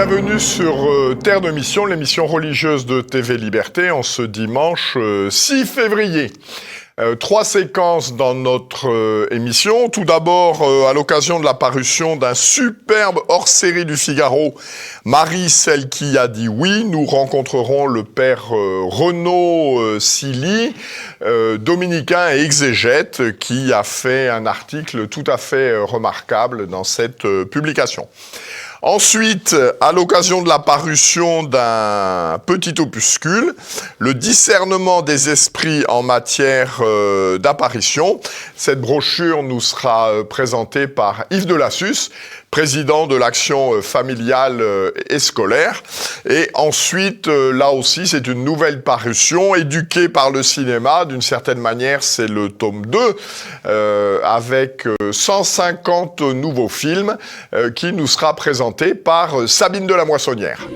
bienvenue sur Terre de Mission, l'émission religieuse de TV Liberté, en ce dimanche 6 février. 3 séquences dans notre émission. Tout d'abord, à l'occasion de la parution d'un superbe hors-série du Figaro, Marie, celle qui a dit oui, nous rencontrerons le père Renaud Silly, dominicain et exégète, qui a fait un article tout à fait remarquable dans cette publication. Ensuite, à l'occasion de la parution d'un petit opuscule, le discernement des esprits en matière d'apparition. Cette brochure nous sera présentée par Yves Delassus, président de l'action familiale et scolaire. Et ensuite, là aussi, c'est une nouvelle parution, éduquée par le cinéma. D'une certaine manière, c'est le tome 2, avec 150 nouveaux films, qui nous sera présenté par Sabine de la Moissonnière.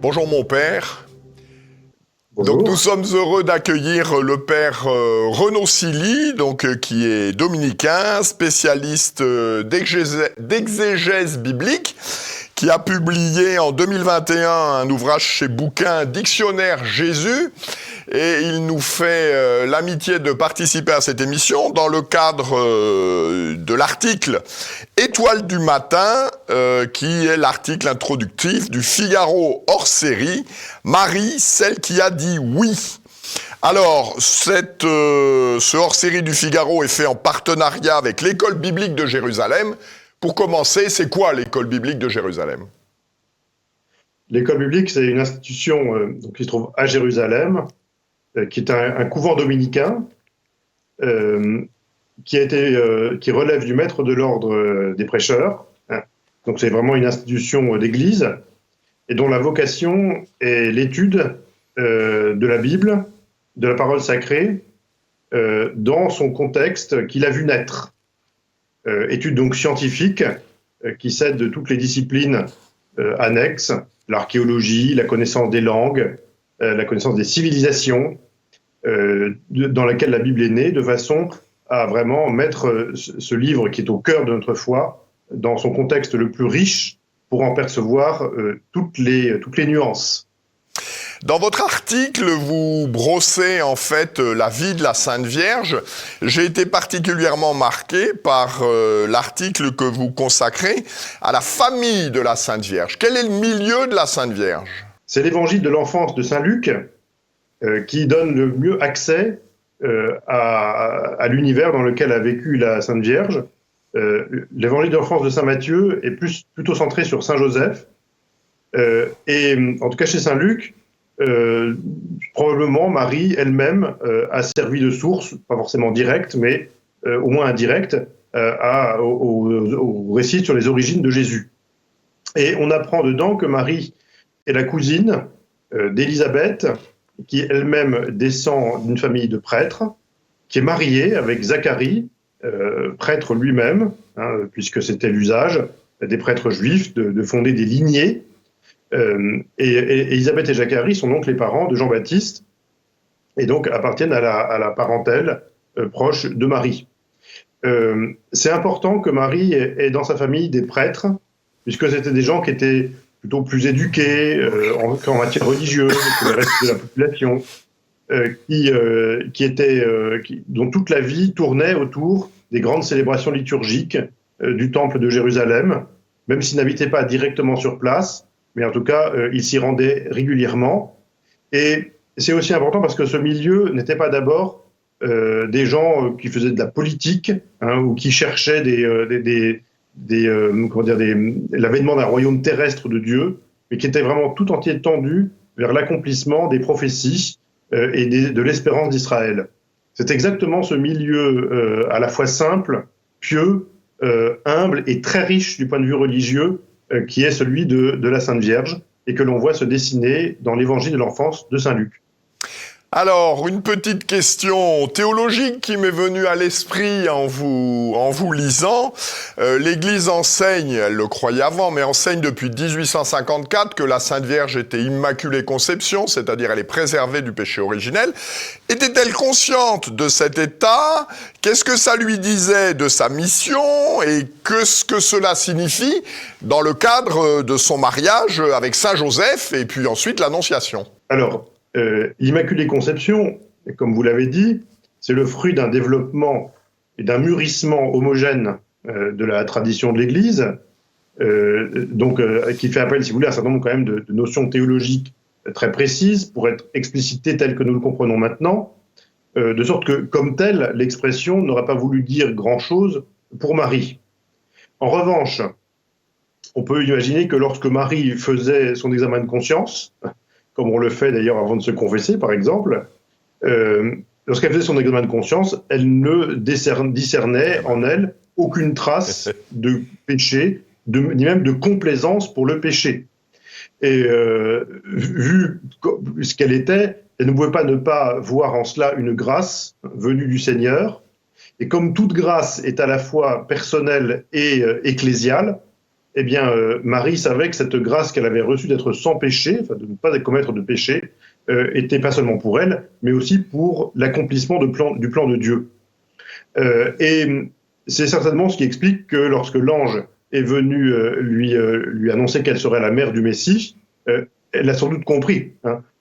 Bonjour mon père. Bonjour. Donc nous sommes heureux d'accueillir le père Renaud Silly, qui est dominicain, spécialiste d'exégèse biblique, qui a publié en 2021 un ouvrage chez Bouquin, Dictionnaire Jésus, et il nous fait l'amitié de participer à cette émission dans le cadre de l'article Étoile du matin, qui est l'article introductif du Figaro hors série, Marie, celle qui a dit oui. Alors, ce hors-série du Figaro est fait en partenariat avec l'École biblique de Jérusalem. Pour commencer, c'est quoi l'École biblique de Jérusalem ? L'École biblique, c'est une institution qui se trouve à Jérusalem, qui est un couvent dominicain, qui relève du maître de l'ordre des prêcheurs. Donc c'est vraiment une institution d'église, et dont la vocation est l'étude de la Bible, de la parole sacrée, dans son contexte qu'il a vu naître. Étude donc scientifique, qui s'aide de toutes les disciplines annexes, l'archéologie, la connaissance des langues, la connaissance des civilisations, dans laquelle la Bible est née, de façon à vraiment mettre ce livre qui est au cœur de notre foi dans son contexte le plus riche, pour en percevoir toutes les nuances. Dans votre article, vous brossez en fait la vie de la Sainte Vierge. J'ai été particulièrement marqué par l'article que vous consacrez à la famille de la Sainte Vierge. Quel est le milieu de la Sainte Vierge ? C'est l'évangile de l'enfance de Saint Luc qui donne le mieux accès à l'univers dans lequel a vécu la Sainte Vierge. L'évangile de l'enfance de Saint Matthieu est plutôt centré sur Saint Joseph. Et en tout cas chez Saint Luc, probablement Marie elle-même a servi de source, pas forcément directe, mais au moins indirecte, au récit sur les origines de Jésus. Et on apprend dedans que Marie est la cousine d'Élisabeth, qui elle-même descend d'une famille de prêtres, qui est mariée avec Zacharie, prêtre lui-même, puisque c'était l'usage des prêtres juifs de fonder des lignées. Et Élisabeth et Zacharie sont donc les parents de Jean-Baptiste, et donc appartiennent à la parentèle proche de Marie. C'est important que Marie ait dans sa famille des prêtres, puisque c'était des gens qui étaient plutôt plus éduqués en matière religieuse que le reste de la population, dont toute la vie tournait autour des grandes célébrations liturgiques du temple de Jérusalem, même s'ils n'habitaient pas directement sur place, mais en tout cas, ils s'y rendaient régulièrement. Et c'est aussi important parce que ce milieu n'était pas d'abord des gens qui faisaient de la politique, ou qui cherchaient l'avènement d'un royaume terrestre de Dieu, mais qui était vraiment tout entier tendu vers l'accomplissement des prophéties et de l'espérance d'Israël. C'est exactement ce milieu à la fois simple, pieux, humble et très riche du point de vue religieux, qui est celui de la Sainte Vierge, et que l'on voit se dessiner dans l'évangile de l'enfance de Saint Luc. Alors, une petite question théologique qui m'est venue à l'esprit en vous lisant. L'Église enseigne, elle le croyait avant, mais enseigne depuis 1854 que la Sainte Vierge était Immaculée Conception, c'est-à-dire elle est préservée du péché originel. Était-elle consciente de cet état? Qu'est-ce que ça lui disait de sa mission? Et qu'est-ce que cela signifie dans le cadre de son mariage avec Saint Joseph et puis ensuite l'Annonciation? Alors, l'Immaculée Conception, comme vous l'avez dit, c'est le fruit d'un développement et d'un mûrissement homogène de la tradition de l'Église, qui fait appel, si vous voulez, à un certain nombre quand même de notions théologiques très précises pour être explicitées telles que nous le comprenons maintenant, de sorte que, comme telle, l'expression n'aurait pas voulu dire grand-chose pour Marie. En revanche, on peut imaginer que lorsque Marie faisait son examen de conscience, comme on le fait d'ailleurs avant de se confesser, par exemple, lorsqu'elle faisait son examen de conscience, elle ne discernait en elle aucune trace de péché, ni même de complaisance pour le péché. Et vu ce qu'elle était, elle ne pouvait pas ne pas voir en cela une grâce venue du Seigneur. Et comme toute grâce est à la fois personnelle et ecclésiale, eh bien, Marie savait que cette grâce qu'elle avait reçue d'être sans péché, enfin de ne pas commettre de péché, était pas seulement pour elle, mais aussi pour l'accomplissement du plan de Dieu. Et c'est certainement ce qui explique que lorsque l'ange est venu lui annoncer qu'elle serait la mère du Messie, elle a sans doute compris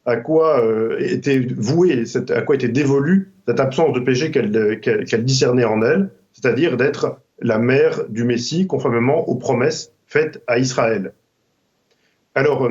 à quoi était vouée, à quoi était dévolue cette absence de péché qu'elle discernait en elle, c'est-à-dire d'être la mère du Messie, conformément aux promesses faites à Israël. Alors,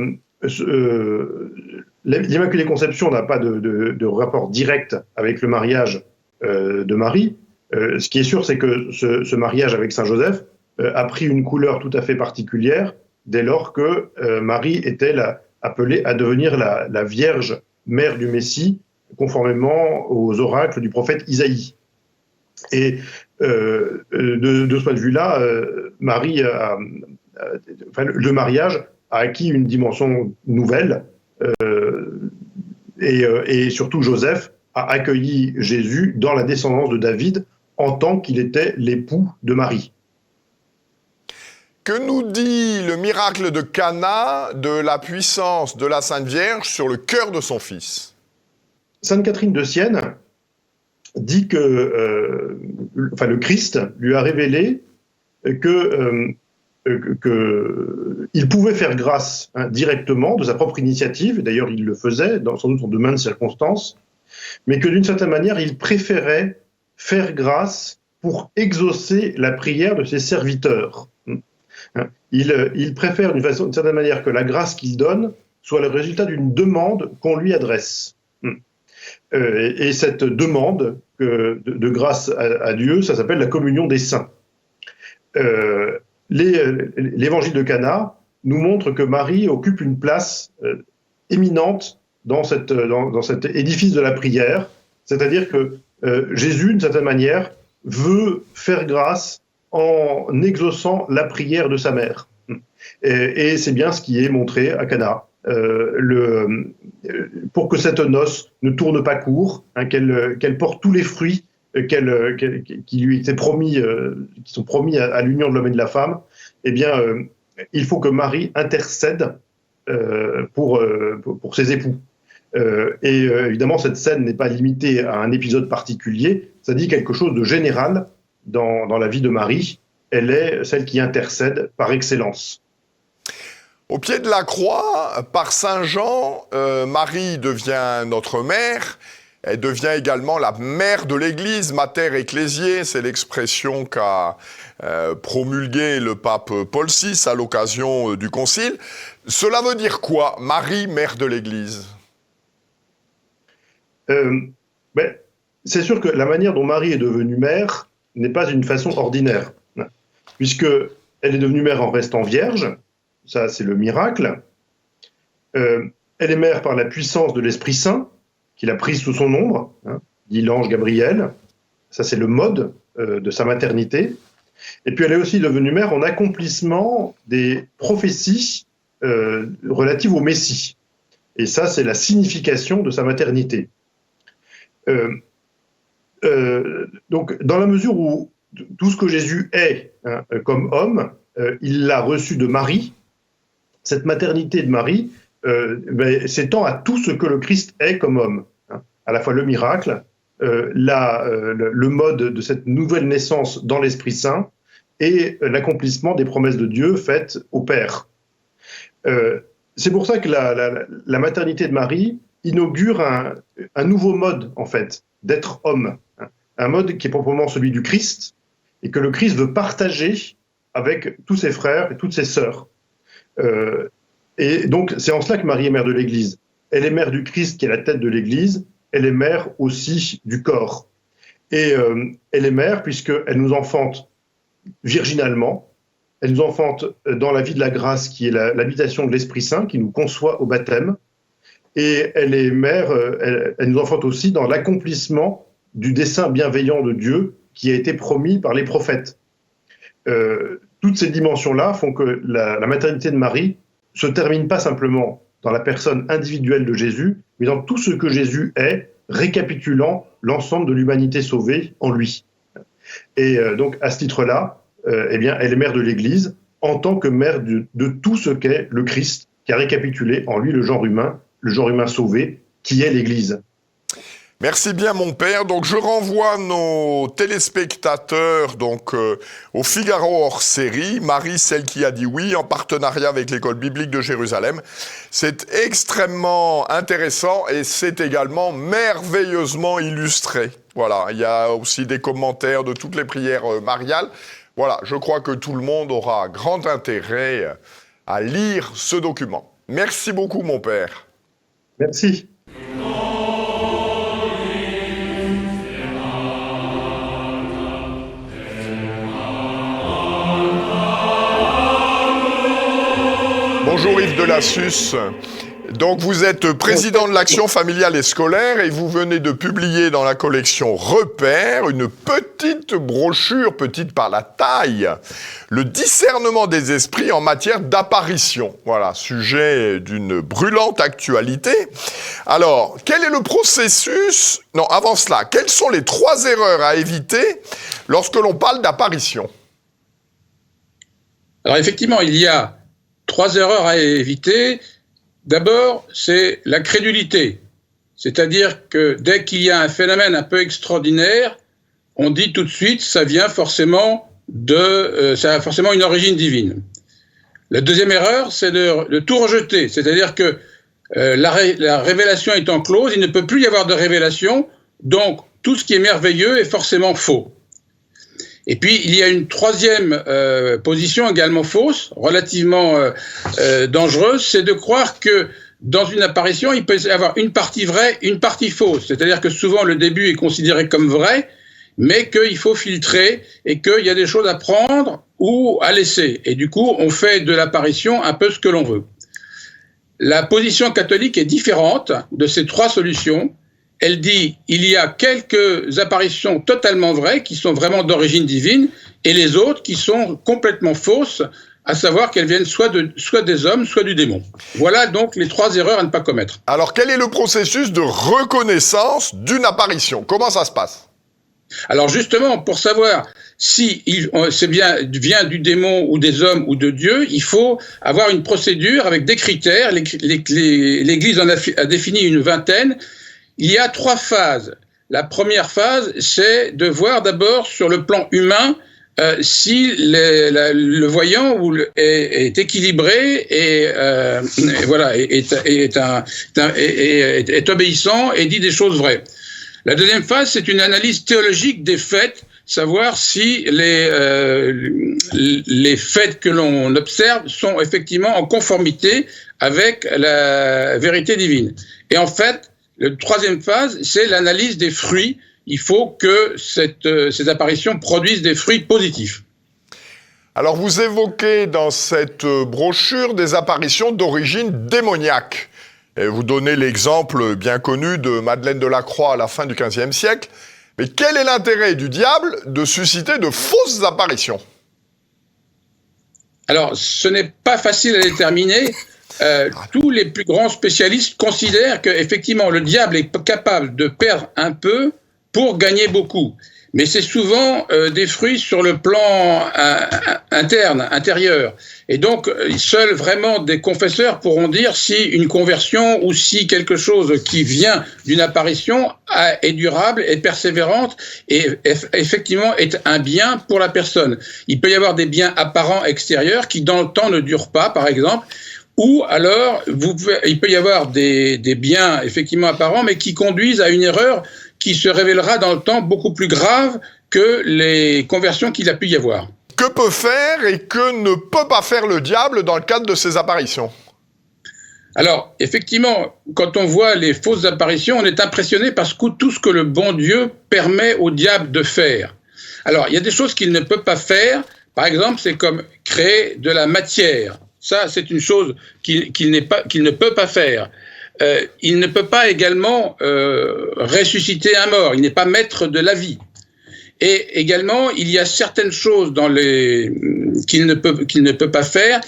l'Immaculée Conception n'a pas de rapport direct avec le mariage de Marie. Ce qui est sûr, c'est que ce mariage avec Saint Joseph a pris une couleur tout à fait particulière dès lors que Marie était appelée à devenir la Vierge mère du Messie, conformément aux oracles du prophète Isaïe. Et de ce point de vue-là, le mariage a acquis une dimension nouvelle, et surtout Joseph a accueilli Jésus dans la descendance de David en tant qu'il était l'époux de Marie. Que nous dit le miracle de Cana de la puissance de la Sainte Vierge sur le cœur de son fils? Sainte Catherine de Sienne dit que le Christ lui a révélé qu'il pouvait faire grâce directement de sa propre initiative, d'ailleurs il le faisait, sans doute en de maintes circonstances, mais que d'une certaine manière il préférait faire grâce pour exaucer la prière de ses serviteurs. Il préfère d'une certaine manière que la grâce qu'il donne soit le résultat d'une demande qu'on lui adresse. Et cette demande de grâce à Dieu, ça s'appelle la communion des saints. L'évangile de Cana nous montre que Marie occupe une place éminente dans cet édifice de la prière, c'est-à-dire que Jésus, d'une certaine manière, veut faire grâce en exaucant la prière de sa mère. Et c'est bien ce qui est montré à Cana. Pour que cette noce ne tourne pas court, qu'elle porte tous les fruits qui lui étaient promis, qui sont promis à l'union de l'homme et de la femme, eh bien, il faut que Marie intercède pour ses époux. Évidemment, cette scène n'est pas limitée à un épisode particulier, ça dit quelque chose de général dans la vie de Marie. Elle est celle qui intercède par excellence. Au pied de la croix, par Saint Jean, Marie devient notre mère. Elle devient également la mère de l'Église, mater ecclésiae, c'est l'expression qu'a promulguée le pape Paul VI à l'occasion du concile. Cela veut dire quoi, Marie, mère de l'Église? C'est sûr que la manière dont Marie est devenue mère n'est pas une façon ordinaire, puisqu'elle est devenue mère en restant vierge, ça c'est le miracle. Elle est mère par la puissance de l'Esprit Saint, qu'il a prise sous son ombre, dit l'ange Gabriel, ça c'est le mode de sa maternité. Et puis elle est aussi devenue mère en accomplissement des prophéties relatives au Messie. Et ça c'est la signification de sa maternité. Donc, dans la mesure où tout ce que Jésus est comme homme, il l'a reçu de Marie, cette maternité de Marie s'étend à tout ce que le Christ est comme homme, à la fois le miracle, le mode de cette nouvelle naissance dans l'Esprit Saint et l'accomplissement des promesses de Dieu faites au Père. C'est pour ça que la maternité de Marie inaugure un nouveau mode, en fait, d'être homme. Un mode qui est proprement celui du Christ, et que le Christ veut partager avec tous ses frères et toutes ses sœurs. Et donc, c'est en cela que Marie est mère de l'Église. Elle est mère du Christ qui est la tête de l'Église, elle est mère aussi du corps. Et elle est mère puisqu'elle nous enfante virginalement, elle nous enfante dans la vie de la grâce qui est l'habitation de l'Esprit Saint, qui nous conçoit au baptême, et elle est mère, elle nous enfante aussi dans l'accomplissement du dessein bienveillant de Dieu qui a été promis par les prophètes. Toutes ces dimensions-là font que la maternité de Marie se termine pas simplement dans la personne individuelle de Jésus, mais dans tout ce que Jésus est, récapitulant l'ensemble de l'humanité sauvée en lui. Et donc, à ce titre-là, eh bien, elle est mère de l'Église en tant que mère de tout ce qu'est le Christ, qui a récapitulé en lui le genre humain sauvé, qui est l'Église. Merci bien mon père. Donc je renvoie nos téléspectateurs au Figaro hors série, Marie, celle qui a dit oui, en partenariat avec l'école biblique de Jérusalem. C'est extrêmement intéressant et c'est également merveilleusement illustré. Voilà, il y a aussi des commentaires de toutes les prières mariales. Voilà, je crois que tout le monde aura grand intérêt à lire ce document. Merci beaucoup mon père. Merci. Bonjour Yves Delassus. Donc vous êtes président de l'Action familiale et scolaire et vous venez de publier dans la collection Repères une petite brochure, petite par la taille, le discernement des esprits en matière d'apparition. Voilà, sujet d'une brûlante actualité. Alors, quel est le processus? Non, avant cela, quelles sont les 3 erreurs à éviter lorsque l'on parle d'apparition? Alors effectivement, il y a 3 erreurs à éviter. D'abord, c'est la crédulité. C'est-à-dire que dès qu'il y a un phénomène un peu extraordinaire, on dit tout de suite ça a forcément une origine divine. La deuxième erreur, c'est de tout rejeter. C'est-à-dire que la révélation étant close, il ne peut plus y avoir de révélation, donc tout ce qui est merveilleux est forcément faux. Et puis, il y a une troisième position également fausse, relativement dangereuse, c'est de croire que dans une apparition, il peut y avoir une partie vraie, une partie fausse. C'est-à-dire que souvent, le début est considéré comme vrai, mais qu'il faut filtrer et qu'il y a des choses à prendre ou à laisser. Et du coup, on fait de l'apparition un peu ce que l'on veut. La position catholique est différente de ces 3 solutions. Elle dit il y a quelques apparitions totalement vraies qui sont vraiment d'origine divine et les autres qui sont complètement fausses, à savoir qu'elles viennent soit des hommes, soit du démon. Voilà donc les 3 erreurs à ne pas commettre. Alors quel est le processus de reconnaissance d'une apparition? Comment ça se passe? Alors justement, pour savoir si vient du démon ou des hommes ou de Dieu, il faut avoir une procédure avec des critères. L'Église en a défini une vingtaine. Il y a 3 phases. La première phase, c'est de voir d'abord sur le plan humain si le voyant est équilibré et voilà est obéissant et dit des choses vraies. La deuxième phase, c'est une analyse théologique des faits, savoir si les faits que l'on observe sont effectivement en conformité avec la vérité divine. Et en fait, la troisième phase, c'est l'analyse des fruits. Il faut que ces apparitions produisent des fruits positifs. Alors vous évoquez dans cette brochure des apparitions d'origine démoniaque. Et vous donnez l'exemple bien connu de Madeleine de la Croix à la fin du XVe siècle. Mais quel est l'intérêt du diable de susciter de fausses apparitions? Alors, ce n'est pas facile à déterminer. Tous les plus grands spécialistes considèrent qu'effectivement, le diable est capable de perdre un peu pour gagner beaucoup. Mais c'est souvent des fruits sur le plan intérieur. Et donc, seuls vraiment des confesseurs pourront dire si une conversion ou si quelque chose qui vient d'une apparition est durable, est persévérante et effectivement est un bien pour la personne. Il peut y avoir des biens apparents extérieurs qui dans le temps ne durent pas, par exemple, ou alors il peut y avoir des biens effectivement apparents mais qui conduisent à une erreur qui se révélera dans le temps beaucoup plus grave que les conversions qu'il a pu y avoir. Que peut faire et que ne peut pas faire le diable dans le cadre de ces apparitions ? Alors, effectivement, quand on voit les fausses apparitions, on est impressionné par tout ce que le bon Dieu permet au diable de faire. Alors, il y a des choses qu'il ne peut pas faire. Par exemple, c'est comme créer de la matière. Ça, c'est une chose qu'il ne peut pas faire. Il ne peut pas également ressusciter un mort. Il n'est pas maître de la vie. Et également, il y a certaines choses qu'il ne peut pas faire.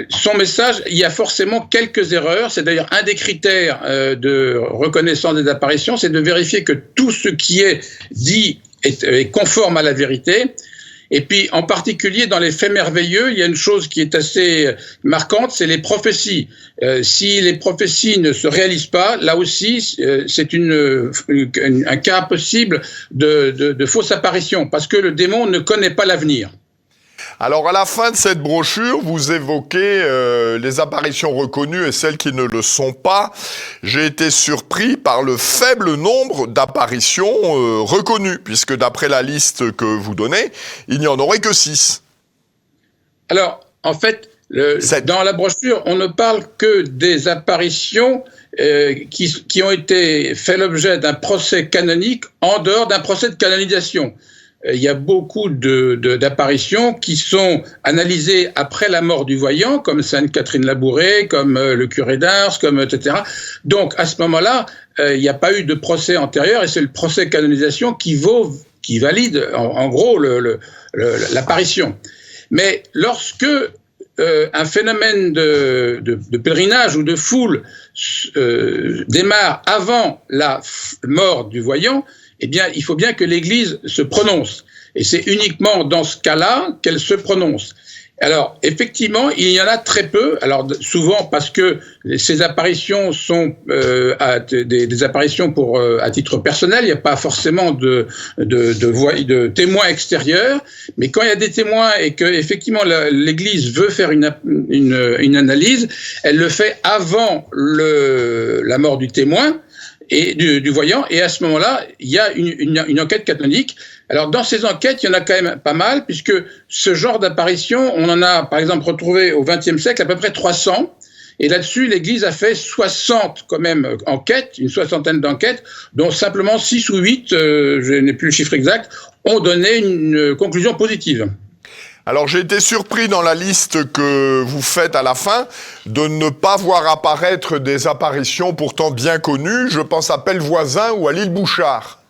Son message, il y a forcément quelques erreurs. C'est d'ailleurs un des critères de reconnaissance des apparitions, c'est de vérifier que tout ce qui est dit est conforme à la vérité. Et puis, en particulier, dans les faits merveilleux, il y a une chose qui est assez marquante, c'est les prophéties. Si les prophéties ne se réalisent pas, là aussi, c'est un cas possible de fausse apparition, parce que le démon ne connaît pas l'avenir. Alors, à la fin de cette brochure, vous évoquez les apparitions reconnues et celles qui ne le sont pas. J'ai été surpris par le faible nombre d'apparitions reconnues, puisque d'après la liste que vous donnez, il n'y en aurait que 6. Alors, en fait, dans la brochure, on ne parle que des apparitions qui ont été fait l'objet d'un procès canonique en dehors d'un procès de canonisation. Il y a beaucoup d'apparitions qui sont analysées après la mort du voyant, comme Sainte Catherine Labouré, comme le curé d'Ars, etc. Donc, à ce moment-là, il n'y a pas eu de procès antérieur et c'est le procès de canonisation qui valide, en gros, l'apparition. Mais lorsque un phénomène de pèlerinage ou de foule démarre avant la mort du voyant, eh bien, il faut bien que l'Église se prononce. Et c'est uniquement dans ce cas-là qu'elle se prononce. Alors, effectivement, il y en a très peu. Alors, souvent parce que ces apparitions sont des apparitions à titre personnel. Il n'y a pas forcément de témoins extérieurs. Mais quand il y a des témoins et que effectivement l'Église veut faire une analyse, elle le fait avant la mort du témoin et du voyant, et à ce moment-là, il y a une enquête canonique. Alors, dans ces enquêtes, il y en a quand même pas mal, puisque ce genre d'apparition, on en a, par exemple, retrouvé au XXe siècle à peu près 300, et là-dessus, l'Église a fait 60, quand même, enquêtes, une soixantaine d'enquêtes, dont simplement 6 ou 8, je n'ai plus le chiffre exact, ont donné une conclusion positive. Alors j'ai été surpris dans la liste que vous faites à la fin de ne pas voir apparaître des apparitions pourtant bien connues. Je pense à Pellevoisin ou à l'île Bouchard.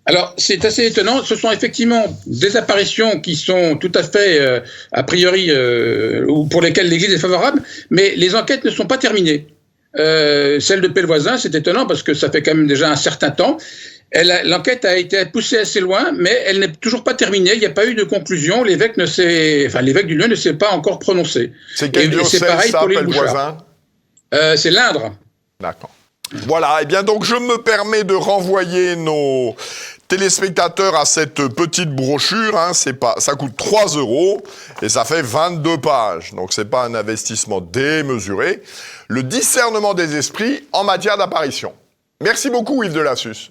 Alors c'est assez étonnant. Ce sont effectivement des apparitions qui sont tout à fait a priori ou pour lesquelles l'Église est favorable, mais les enquêtes ne sont pas terminées. Celle de Pellevoisin, c'est étonnant parce que ça fait quand même déjà un certain temps. L'enquête a été poussée assez loin, mais elle n'est toujours pas terminée. Il n'y a pas eu de conclusion. L'évêque du lieu ne s'est pas encore prononcé. C'est quel diocèse, pareil ça, pour les Pellevoisin ? C'est l'Indre. D'accord. Voilà. Eh bien, donc, je me permets de renvoyer nos téléspectateurs à cette petite brochure. Ça coûte 3 € et ça fait 22 pages. Donc, c'est pas un investissement démesuré. Le discernement des esprits en matière d'apparition. Merci beaucoup, Yves Delassus.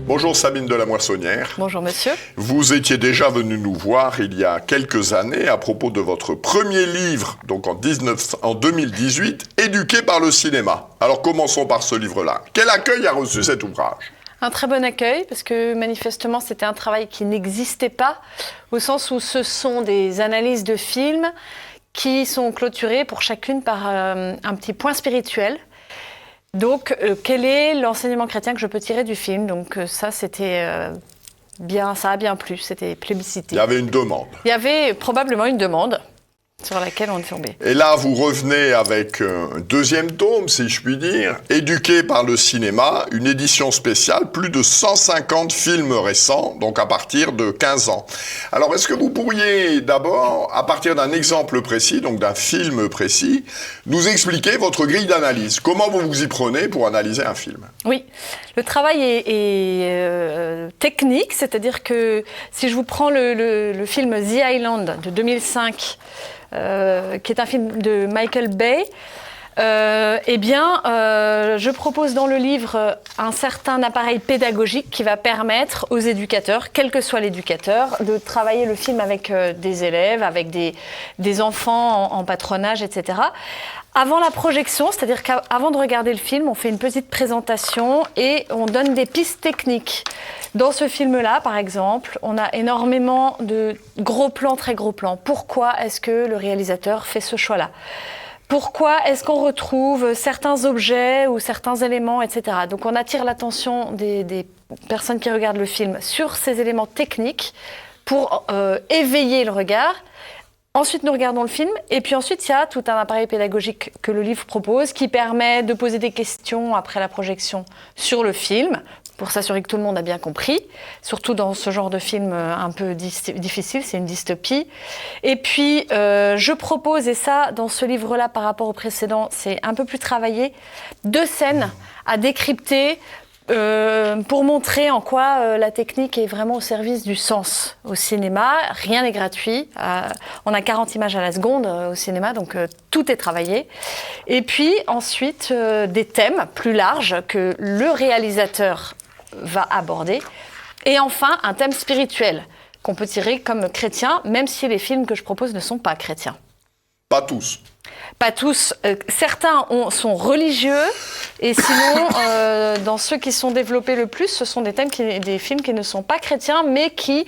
Bonjour Sabine de la Moissonnière. Bonjour monsieur. Vous étiez déjà venu nous voir il y a quelques années à propos de votre premier livre, donc en 2018, Éduqué par le cinéma. Alors commençons par ce livre-là. Quel accueil a reçu cet ouvrage ? Un très bon accueil, parce que manifestement c'était un travail qui n'existait pas, au sens où ce sont des analyses de films qui sont clôturées pour chacune par un petit point spirituel. Donc, quel est l'enseignement chrétien que je peux tirer du film? Donc ça, c'était bien, ça a bien plu, c'était plébiscité. Il y avait une demande. Il y avait probablement une demande sur laquelle on est tombé. Et là, vous revenez avec un deuxième tome, si je puis dire, éduqué par le cinéma, une édition spéciale, plus de 150 films récents, donc à partir de 15 ans. Alors, est-ce que vous pourriez d'abord, à partir d'un exemple précis, donc d'un film précis, nous expliquer votre grille d'analyse? Comment vous vous y prenez pour analyser un film? Oui, le travail est technique, c'est-à-dire que si je vous prends le film The Island de 2005, qui est un film de Michael Bay, je propose dans le livre un certain appareil pédagogique qui va permettre aux éducateurs, quel que soit l'éducateur, de travailler le film avec des élèves, avec des enfants en patronage, etc. Avant la projection, c'est-à-dire qu'avant de regarder le film, on fait une petite présentation et on donne des pistes techniques. Dans ce film-là, par exemple, on a énormément de gros plans, très gros plans. Pourquoi est-ce que le réalisateur fait ce choix-là ? Pourquoi est-ce qu'on retrouve certains objets ou certains éléments, etc. Donc on attire l'attention des personnes qui regardent le film sur ces éléments techniques pour éveiller le regard. Ensuite, nous regardons le film et puis ensuite, il y a tout un appareil pédagogique que le livre propose qui permet de poser des questions après la projection sur le film pour s'assurer que tout le monde a bien compris, surtout dans ce genre de film un peu difficile, c'est une dystopie. Et puis, je propose, et ça, dans ce livre-là, par rapport au précédent, c'est un peu plus travaillé, 2 scènes à décrypter pour montrer en quoi la technique est vraiment au service du sens au cinéma. Rien n'est gratuit. On a 40 images à la seconde au cinéma, donc tout est travaillé. Et puis ensuite, des thèmes plus larges que le réalisateur va aborder. Et enfin, un thème spirituel qu'on peut tirer comme chrétien, même si les films que je propose ne sont pas chrétiens. Pas tous. Pas tous. Certains sont religieux, et sinon, dans ceux qui sont développés le plus, ce sont des films qui ne sont pas chrétiens, mais qui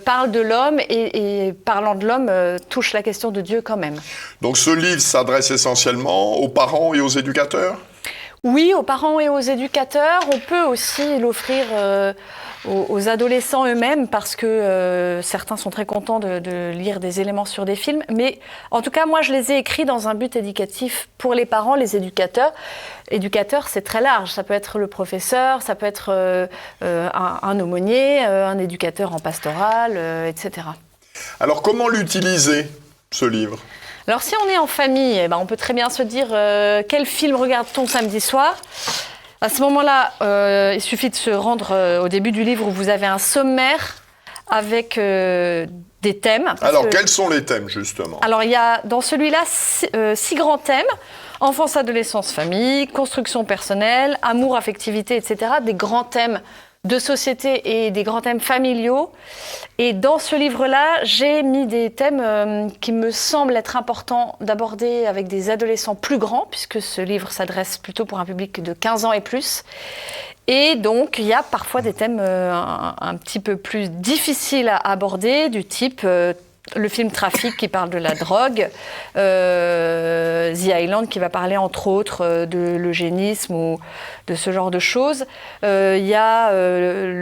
parlent de l'homme, et parlant de l'homme, touchent la question de Dieu quand même. Donc ce livre s'adresse essentiellement aux parents et aux éducateurs ? Oui, aux parents et aux éducateurs. On peut aussi l'offrir aux adolescents eux-mêmes parce que certains sont très contents de lire des éléments sur des films. Mais en tout cas, moi, je les ai écrits dans un but éducatif pour les parents, les éducateurs. Éducateur, c'est très large. Ça peut être le professeur, ça peut être un aumônier, un éducateur en pastoral, etc. Alors, comment l'utiliser, ce livre ? Alors, si on est en famille, on peut très bien se dire quel film regarde-t-on samedi soir ? À ce moment-là, il suffit de se rendre au début du livre où vous avez un sommaire avec des thèmes. Alors, quels sont les thèmes, justement ? Alors, il y a dans celui-là 6 grands thèmes. Enfance, adolescence, famille, construction personnelle, amour, affectivité, etc. Des grands thèmes de société et des grands thèmes familiaux. Et dans ce livre-là, j'ai mis des thèmes qui me semblent être importants d'aborder avec des adolescents plus grands, puisque ce livre s'adresse plutôt pour un public de 15 ans et plus. Et donc, il y a parfois des thèmes un petit peu plus difficiles à aborder, du type le film Trafic qui parle de la drogue, The Island qui va parler entre autres de l'eugénisme ou de ce genre de choses. Il y a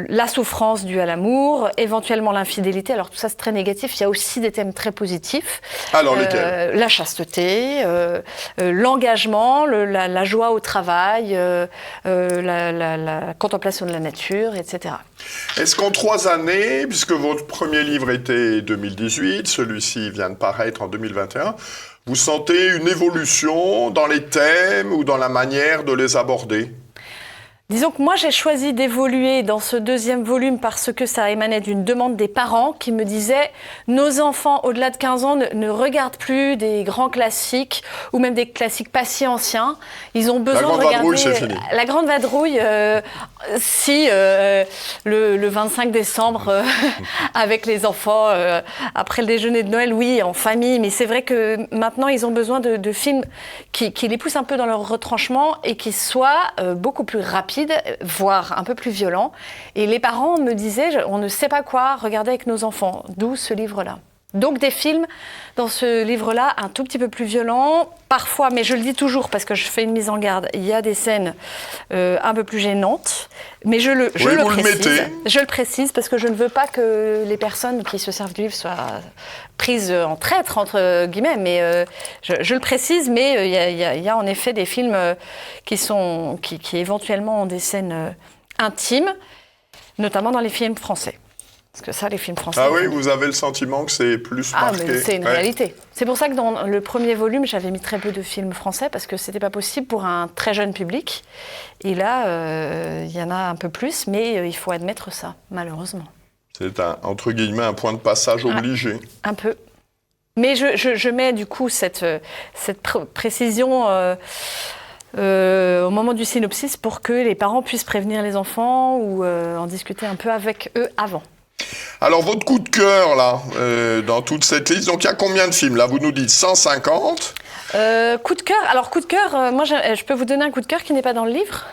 la souffrance due à l'amour, éventuellement l'infidélité. Alors tout ça c'est très négatif. Il y a aussi des thèmes très positifs. Alors lesquels ? La chasteté, l'engagement, la joie au travail, la contemplation de la nature, etc. Est-ce qu'en 3 années, puisque votre premier livre était 2018, celui-ci vient de paraître en 2021, vous sentez une évolution dans les thèmes ou dans la manière de les aborder ? Disons que moi, j'ai choisi d'évoluer dans ce 2e volume parce que ça émanait d'une demande des parents qui me disaient « Nos enfants, au-delà de 15 ans, ne regardent plus des grands classiques ou même des classiques pas si anciens. Ils ont besoin de regarder… » La Grande Vadrouille, c'est fini. La Grande Vadrouille, si, le 25 décembre, avec les enfants, après le déjeuner de Noël, oui, en famille. Mais c'est vrai que maintenant, ils ont besoin de films qui les poussent un peu dans leur retranchement et qui soient beaucoup plus rapides, voire un peu plus violent. Et les parents me disaient, on ne sait pas quoi regarder avec nos enfants, d'où ce livre-là. Donc des films dans ce livre-là un tout petit peu plus violents, parfois, mais je le dis toujours parce que je fais une mise en garde, il y a des scènes un peu plus gênantes, mais je le précise. Je le précise parce que je ne veux pas que les personnes qui se servent du livre soient prises en traître, entre guillemets, mais je le précise, mais il y a en effet des films qui éventuellement ont des scènes intimes, notamment dans les films français. Parce que ça, les films français... Ah oui, vous avez le sentiment que c'est plus marqué. Mais c'est une réalité. C'est pour ça que dans le premier volume, j'avais mis très peu de films français, parce que c'était pas possible pour un très jeune public. Et là, il y en a un peu plus, mais il faut admettre ça, malheureusement. C'est entre guillemets un point de passage obligé. Un peu. Mais je mets du coup cette précision... au moment du synopsis pour que les parents puissent prévenir les enfants ou en discuter un peu avec eux avant. Alors, votre coup de cœur, là, dans toute cette liste, donc il y a combien de films? Là, vous nous dites 150. Coup de cœur. Alors, coup de cœur, moi, je peux vous donner un coup de cœur qui n'est pas dans le livre.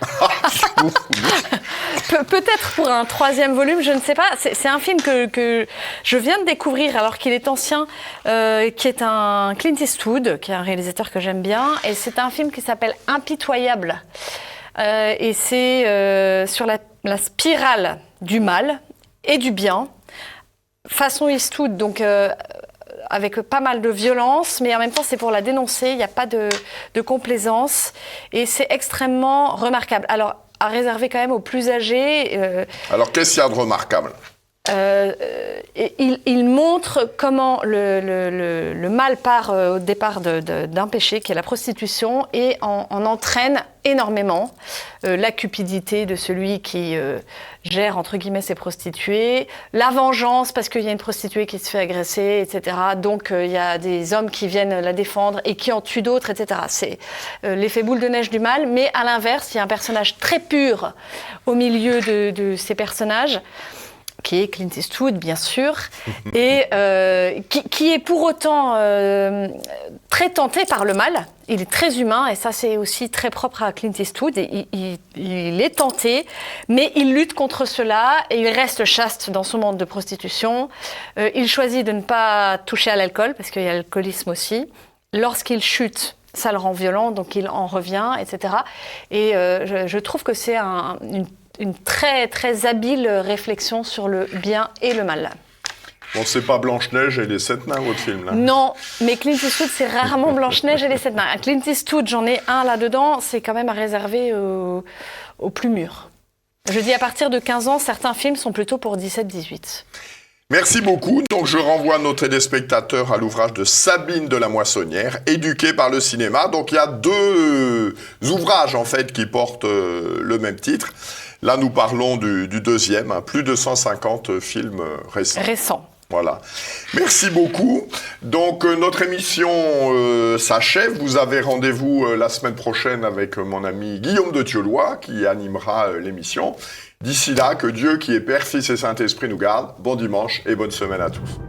Peut-être pour un 3e volume, je ne sais pas. C'est un film que je viens de découvrir alors qu'il est ancien, qui est un Clint Eastwood, qui est un réalisateur que j'aime bien. Et c'est un film qui s'appelle Impitoyable. Et c'est sur la spirale du mal et du bien, façon Eastwood, donc avec pas mal de violence, mais en même temps c'est pour la dénoncer, il n'y a pas de complaisance, et c'est extrêmement remarquable. Alors, à réserver quand même aux plus âgés. Alors, qu'est-ce qu'il y a de remarquable ? Il montre comment le mal part au départ d'un péché qui est la prostitution et en entraîne énormément la cupidité de celui qui gère entre guillemets ses prostituées, la vengeance parce qu'il y a une prostituée qui se fait agresser, etc. Donc il y a des hommes qui viennent la défendre et qui en tuent d'autres, etc. C'est l'effet boule de neige du mal, mais à l'inverse, il y a un personnage très pur au milieu de ces personnages, qui est Clint Eastwood, bien sûr, et qui est pour autant très tenté par le mal. Il est très humain, et ça, c'est aussi très propre à Clint Eastwood. Il est tenté, mais il lutte contre cela, et il reste chaste dans son monde de prostitution. Il choisit de ne pas toucher à l'alcool, parce qu'il y a l'alcoolisme aussi. Lorsqu'il chute, ça le rend violent, donc il en revient, etc. Et je trouve que c'est une très, très habile réflexion sur le bien et le mal. Bon, c'est pas Blanche-Neige et les 7 nains, votre film, là. Non, mais Clint Eastwood, c'est rarement Blanche-Neige et les 7 nains. Clint Eastwood, j'en ai un là-dedans, c'est quand même à réserver aux plus mûrs. Je dis à partir de 15 ans, certains films sont plutôt pour 17-18. Merci beaucoup. Donc, je renvoie nos téléspectateurs à l'ouvrage de Sabine de la Moissonnière, Éduquée par le cinéma. Donc, il y a 2 ouvrages, en fait, qui portent le même titre. Là, nous parlons du deuxième, plus de 150 films récents. Voilà. Merci beaucoup. Donc, notre émission s'achève. Vous avez rendez-vous la semaine prochaine avec mon ami Guillaume de Thieulois, qui animera l'émission. D'ici là, que Dieu, qui est Père, Fils et Saint-Esprit, nous garde. Bon dimanche et bonne semaine à tous.